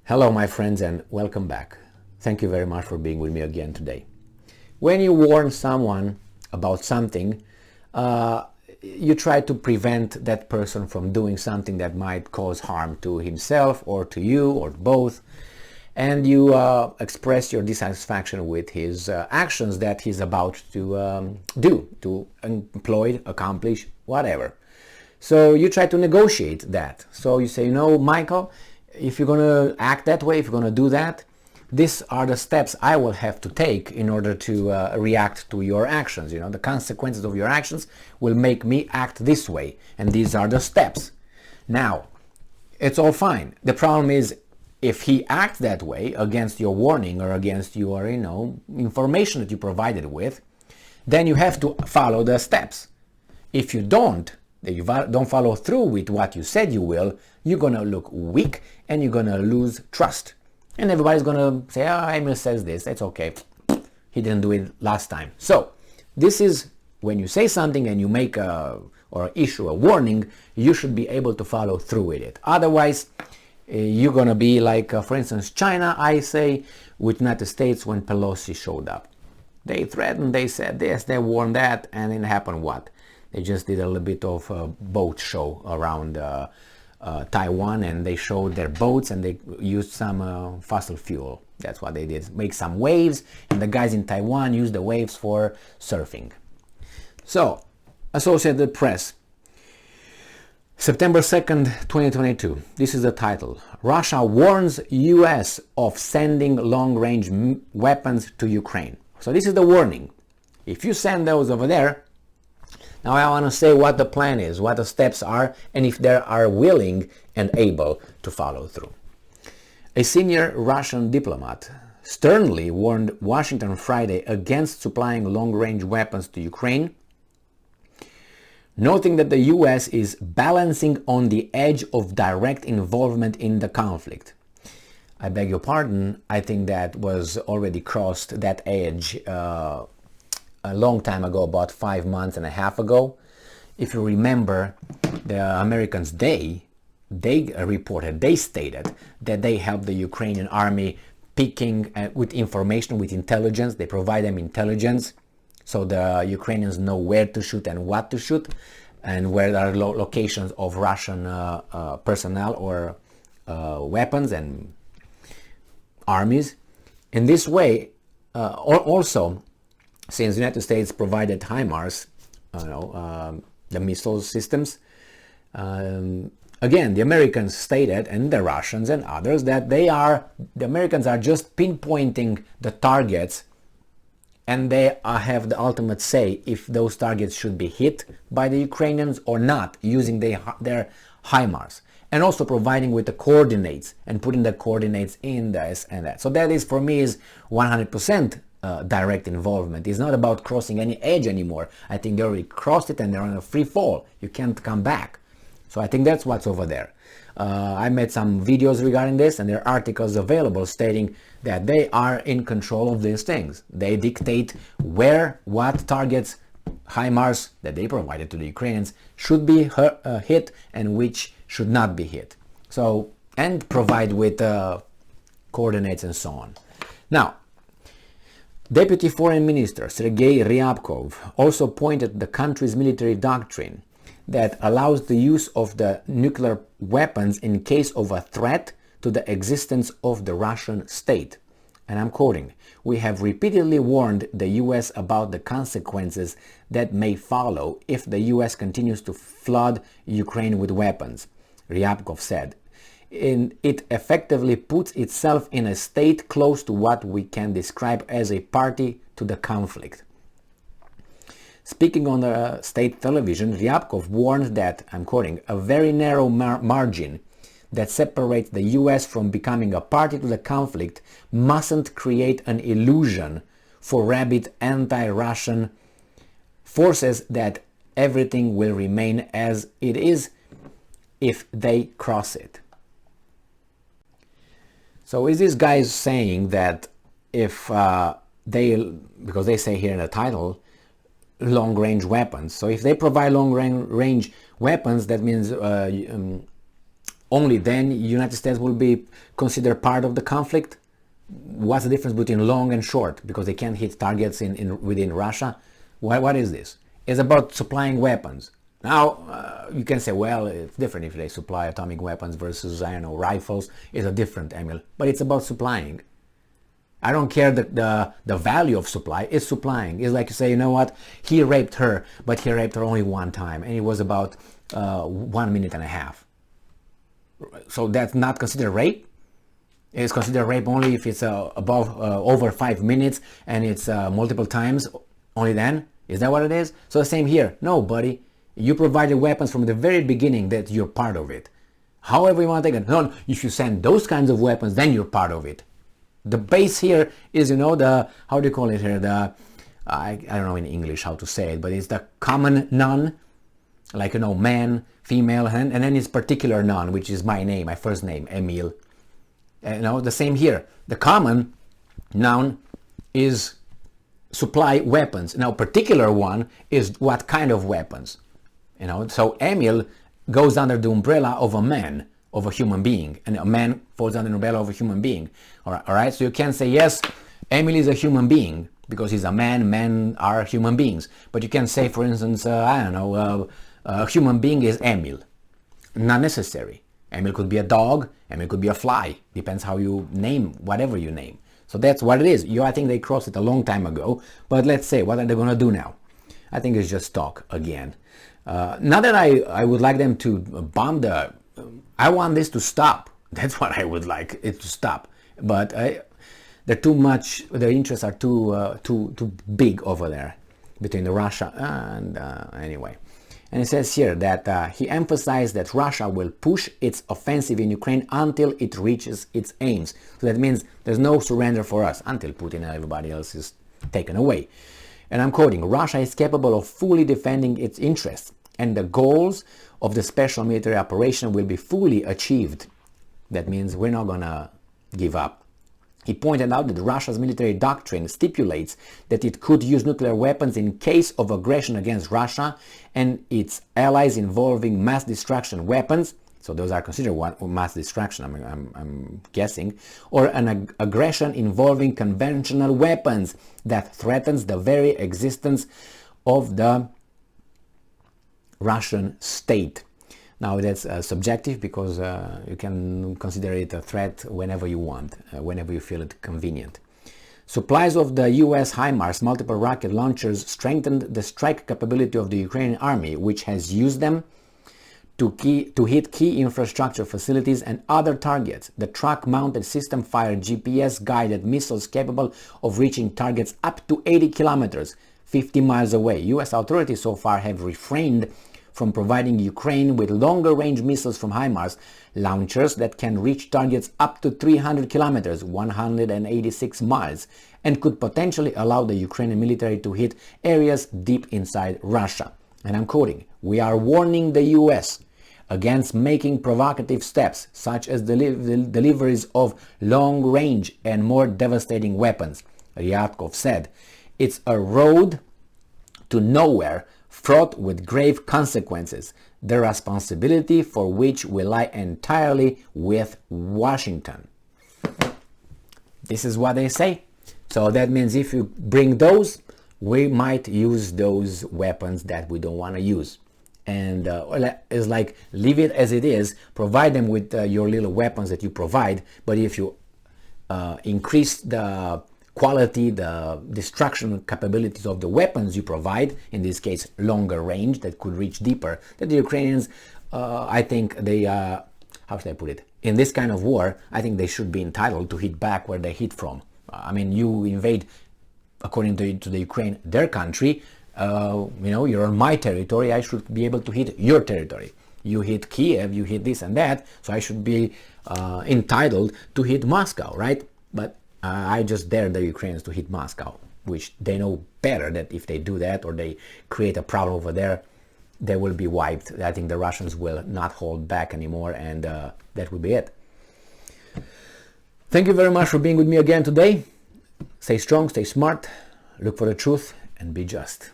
Hello my friends and welcome back. Thank you very much for being with me again today. When you warn someone about something, you try to prevent that person from doing something that might cause harm to himself or to you or both, and you express your dissatisfaction with his actions that he's about to do, to employ, accomplish, whatever. So you try to negotiate that. So you say, Michael, if you're going to act that way, if you're going to do that, these are the steps I will have to take in order to react to your actions. The consequences of your actions will make me act this way, and these are the steps. Now, it's all fine. The problem is, if he acts that way against your warning or against your, information that you provided with, then you have to follow the steps. If you don't follow through with what you said you will, you're going to look weak and you're going to lose trust. And everybody's going to say, Emil says this, it's okay. He didn't do it last time. So this is when you say something and you make or issue a warning, you should be able to follow through with it. Otherwise, you're going to be like, for instance, China, I say, with United States when Pelosi showed up. They threatened, they said this, they warned that, and it happened what? They just did a little bit of a boat show around Taiwan, and they showed their boats and they used some fossil fuel. That's what they did. Make some waves, and the guys in Taiwan used the waves for surfing. So, Associated Press, September 2nd, 2022. This is the title. Russia warns US of sending long-range weapons to Ukraine. So this is the warning. If you send those over there, now I want to say what the plan is, what the steps are, and if they are willing and able to follow through. A senior Russian diplomat sternly warned Washington Friday against supplying long-range weapons to Ukraine, noting that the US is balancing on the edge of direct involvement in the conflict. I beg your pardon, I think that was already crossed that edge a long time ago, about 5 months and a half ago. If you remember, the Americans, they reported, they stated that they helped the Ukrainian army picking with information, with intelligence. They provide them intelligence so the Ukrainians know where to shoot and what to shoot, and where there are locations of Russian personnel or weapons and armies. In this way, also, since the United States provided HIMARS, the missile systems, again, the Americans stated, and the Russians and others, that the Americans are just pinpointing the targets, and they have the ultimate say if those targets should be hit by the Ukrainians or not, using their HIMARS, and also providing with the coordinates and putting the coordinates in this and that. So that is, for me, is 100% direct involvement. It's not about crossing any edge anymore. I think they already crossed it and they're on a free fall. You can't come back. So I think that's what's over there. I made some videos regarding this, and there are articles available stating that they are in control of these things. They dictate where, what targets, HIMARS that they provided to the Ukrainians should be hit and which should not be hit. So, and provide with coordinates and so on. Now, Deputy Foreign Minister Sergei Ryabkov also pointed to the country's military doctrine that allows the use of the nuclear weapons in case of a threat to the existence of the Russian state. And I'm quoting, "We have repeatedly warned the US about the consequences that may follow if the US continues to flood Ukraine with weapons," Ryabkov said. It effectively puts itself in a state close to what we can describe as a party to the conflict. Speaking on the state television, Ryabkov warned that, I'm quoting, "a very narrow margin that separates the US from becoming a party to the conflict mustn't create an illusion for rabid anti-Russian forces that everything will remain as it is if they cross it." So is this guy saying that if because they say here in the title, long-range weapons. So if they provide long-range weapons, that means only then United States will be considered part of the conflict? What's the difference between long and short? Because they can't hit targets within Russia? What is this? It's about supplying weapons. Now, you can say, well, it's different if they supply atomic weapons versus, I don't know, rifles. It's a different, Emil. But it's about supplying. I don't care the value of supply. It's supplying. It's like you say, you know what? He raped her, but he raped her only one time. And it was about 1 minute and a half. So that's not considered rape? It's considered rape only if it's over 5 minutes and it's multiple times, only then? Is that what it is? So the same here. No, buddy. You provided weapons from the very beginning that you're part of it. However you want to take it. No, if you send those kinds of weapons, then you're part of it. The base here is, you know, the, how do you call it here? I don't know in English how to say it, but it's the common noun, like, you know, man, female, and then it's particular noun, which is my name, my first name, Emil. You know, the same here. The common noun is supply weapons. Now, particular one is what kind of weapons. You know, so Emil goes under the umbrella of a man, of a human being, and a man falls under the umbrella of a human being. All right, so you can say, yes, Emil is a human being because he's a man, men are human beings. But you can say, for instance, I don't know, a human being is Emil. Not necessary. Emil could be a dog, Emil could be a fly. Depends how you name whatever you name. So that's what it is. I think they crossed it a long time ago. But let's say, what are they going to do now? I think it's just talk again. Not that I would like them to bomb the... I want this to stop. That's what I would like it to stop. But they're too much. Their interests are too big over there between Russia and anyway. And it says here that he emphasized that Russia will push its offensive in Ukraine until it reaches its aims. So that means there's no surrender for us until Putin and everybody else is taken away. And I'm quoting, Russia is capable of fully defending its interests, and the goals of the special military operation will be fully achieved. That means we're not going to give up. He pointed out that Russia's military doctrine stipulates that it could use nuclear weapons in case of aggression against Russia and its allies involving mass destruction weapons. So those are considered mass destruction, I'm guessing, or an aggression involving conventional weapons that threatens the very existence of the Russian state. Now that's subjective because you can consider it a threat whenever you want, whenever you feel it convenient. Supplies of the US HIMARS multiple rocket launchers strengthened the strike capability of the Ukrainian army, which has used them to hit key infrastructure facilities and other targets. The truck-mounted system fired GPS-guided missiles capable of reaching targets up to 80 kilometers, 50 miles away. US authorities so far have refrained from providing Ukraine with longer-range missiles from HIMARS launchers that can reach targets up to 300 kilometers, 186 miles, and could potentially allow the Ukrainian military to hit areas deep inside Russia. And I'm quoting, "We are warning the US against making provocative steps, such as deliveries of long-range and more devastating weapons," Ryabkov said. "It's a road to nowhere, fraught with grave consequences, the responsibility for which will lie entirely with Washington." This is what they say. So that means if you bring those, we might use those weapons that we don't want to use. And it's like, leave it as it is, provide them with your little weapons that you provide, but if you increase the quality, the destruction capabilities of the weapons you provide, in this case longer range that could reach deeper, that the Ukrainians, I think they, how should I put it, in this kind of war, I think they should be entitled to hit back where they hit from. I mean, you invade, according to the Ukraine, their country, you know, you're on my territory, I should be able to hit your territory. You hit Kiev, you hit this and that, so I should be entitled to hit Moscow, right? But I just dare the Ukrainians to hit Moscow, which they know better that if they do that or they create a problem over there, they will be wiped. I think the Russians will not hold back anymore, and that will be it. Thank you very much for being with me again today. Stay strong, stay smart, look for the truth, and be just.